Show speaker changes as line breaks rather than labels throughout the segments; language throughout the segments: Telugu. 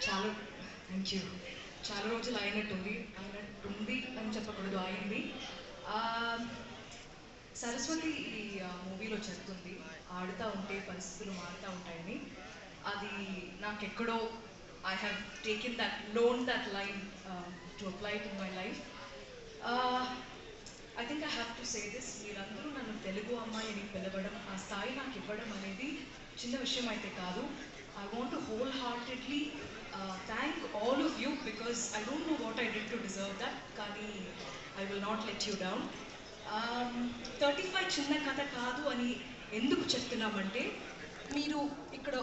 చాలా థ్యాంక్ యూ. చాలా రోజులు అయినట్టుంది అని చెప్పకూడదు, అయింది. ఆ, సరస్వతి ఈ మూవీలో చెప్తుంది, ఆడుతూ ఉంటే పరిస్థితులు మారుతూ ఉంటాయని. అది నాకెక్కడో I have taken that loan that line to apply to my life. I think I have to say this, మీరందరూ నన్ను తెలుగు అమ్మాయి అని పిలవడం, ఆ స్థాయి నాకు ఇవ్వడం అనేది చిన్న విషయం అయితే కాదు. I want to wholeheartedly thank all of you because I don't know what I did to deserve that. Kani, I will not let you down. 35 చిన్న కథ కాదు అని ఎందుకు చెప్తున్నామంటే, మీరు ఇక్కడ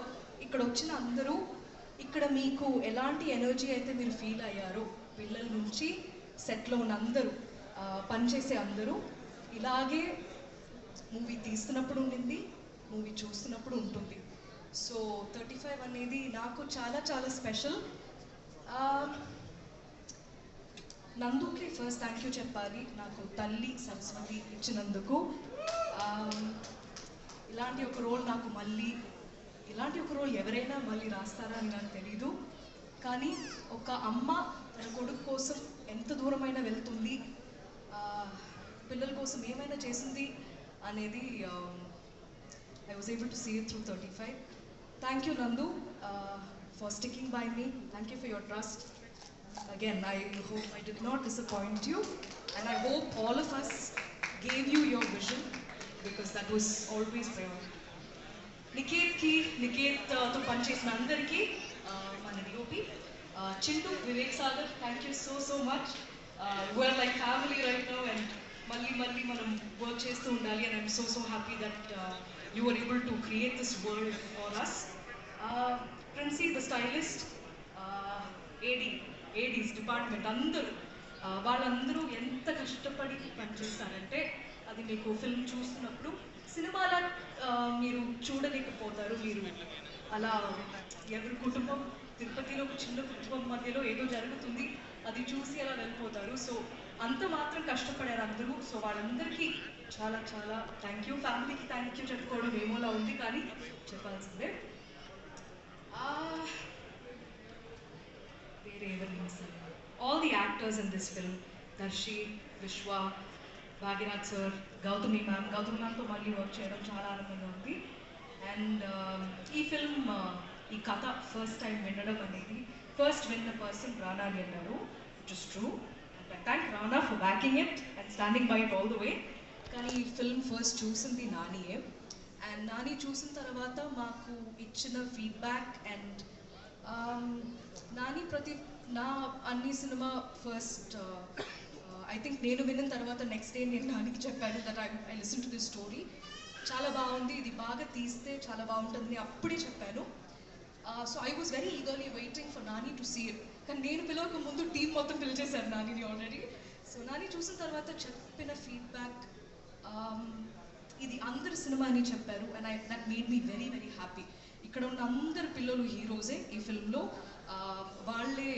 ఇక్కడ వచ్చిన అందరూ ఇక్కడ మీకు ఎలాంటి ఎనర్జీ అయితే మీరు ఫీల్ అయ్యారో, పిల్లల నుంచి సెట్లో ఉన్న అందరూ, పనిచేసే అందరూ ఇలాగే మూవీ తీస్తున్నప్పుడు ఉండింది, మూవీ చూస్తున్నప్పుడు ఉంటుంది. సో 35 అనేది నాకు చాలా చాలా స్పెషల్. నందుకి ఫస్ట్ థ్యాంక్ యూ చెప్పాలి, నాకు తల్లి సరస్వతి ఇచ్చినందుకు. ఇలాంటి ఒక రోల్ నాకు ఇలాంటి ఒక రోల్ ఎవరైనా మళ్ళీ రాస్తారా అని నాకు తెలీదు. కానీ ఒక అమ్మ తన కొడుకు కోసం ఎంత దూరమైనా వెళ్తుంది, పిల్లల కోసం ఏమైనా చేసింది అనేది I was able to see it through 35. Thank you, Nandu, for sticking by me. Thank you for your trust. Again, I hope I did not disappoint you, and I hope all of us gave you your vision, because that was always priority. Niket to panchesina andariki, mana DOP, Chintu, Vivek Sagar, thank you so much. We're like family right now, and malli manam work chestu undali, and I'm so happy that you were able to create this world for us. Princy, the stylist, ADs department, అందరూ వాళ్ళందరూ ఎంత కష్టపడి పనిచేస్తారంటే అది మీకు ఫిల్మ్ చూస్తున్నప్పుడు, సినిమాలో మీరు చూడలేకపోతారు. మీరు అలా ఎవరి కుటుంబం, తిరుపతిలో ఒక చిన్న కుటుంబం మధ్యలో ఏదో జరుగుతుంది, అది చూసి అలా వెళ్ళిపోతారు. సో అంత మాత్రం కష్టపడారు అందరూ. సో వాళ్ళందరికీ చాలా చాలా థ్యాంక్ యూ. ఫ్యామిలీకి థ్యాంక్ యూ చెప్పుకోవడం ఏమోలా ఉంది, కానీ చెప్పాల్సిందే. వేరే ఎవరు మిస్ అయ్యారు? All the actors in this film, Darshi, Vishwa, Bhagyaraj sir, Gautami మ్యామ్తో మళ్ళీ వర్క్ చేయడం చాలా ఆనందంగా ఉంది. అండ్ ఈ ఫిల్మ్, ఈ కథ ఫస్ట్ టైం వినడం అనేది, ఫస్ట్ విన్న పర్సన్ రానా అని అన్నారు, which is true. And I thank Rana for backing it and standing by it all the way. కానీ ఈ ఫిల్మ్ ఫస్ట్ చూసింది నానియే. అండ్ నాని చూసిన తర్వాత మాకు ఇచ్చిన ఫీడ్బ్యాక్, అండ్ నాని నా అన్ని సినిమా ఫస్ట్ ఐ థింక్ నేను విన్న తర్వాత నెక్స్ట్ డే నేను నానికి చెప్పాను that I listen to this story, చాలా బాగుంది, ఇది బాగా తీస్తే చాలా బాగుంటుంది అప్పుడే చెప్పాను. So I was very eagerly waiting for Nani to see it. కానీ నేను పిలవక ముందు టీం మొత్తం పిలిచేశారు నానిని ఆల్రెడీ. సో నాని చూసిన తర్వాత చెప్పిన ఫీడ్బ్యాక్, ఇది అందరి సినిమా అని చెప్పారు. And that made me very very happy. ఇక్కడ ఉన్న అందరు పిల్లలు హీరోసే ఈ ఫిల్మ్లో. వాళ్ళే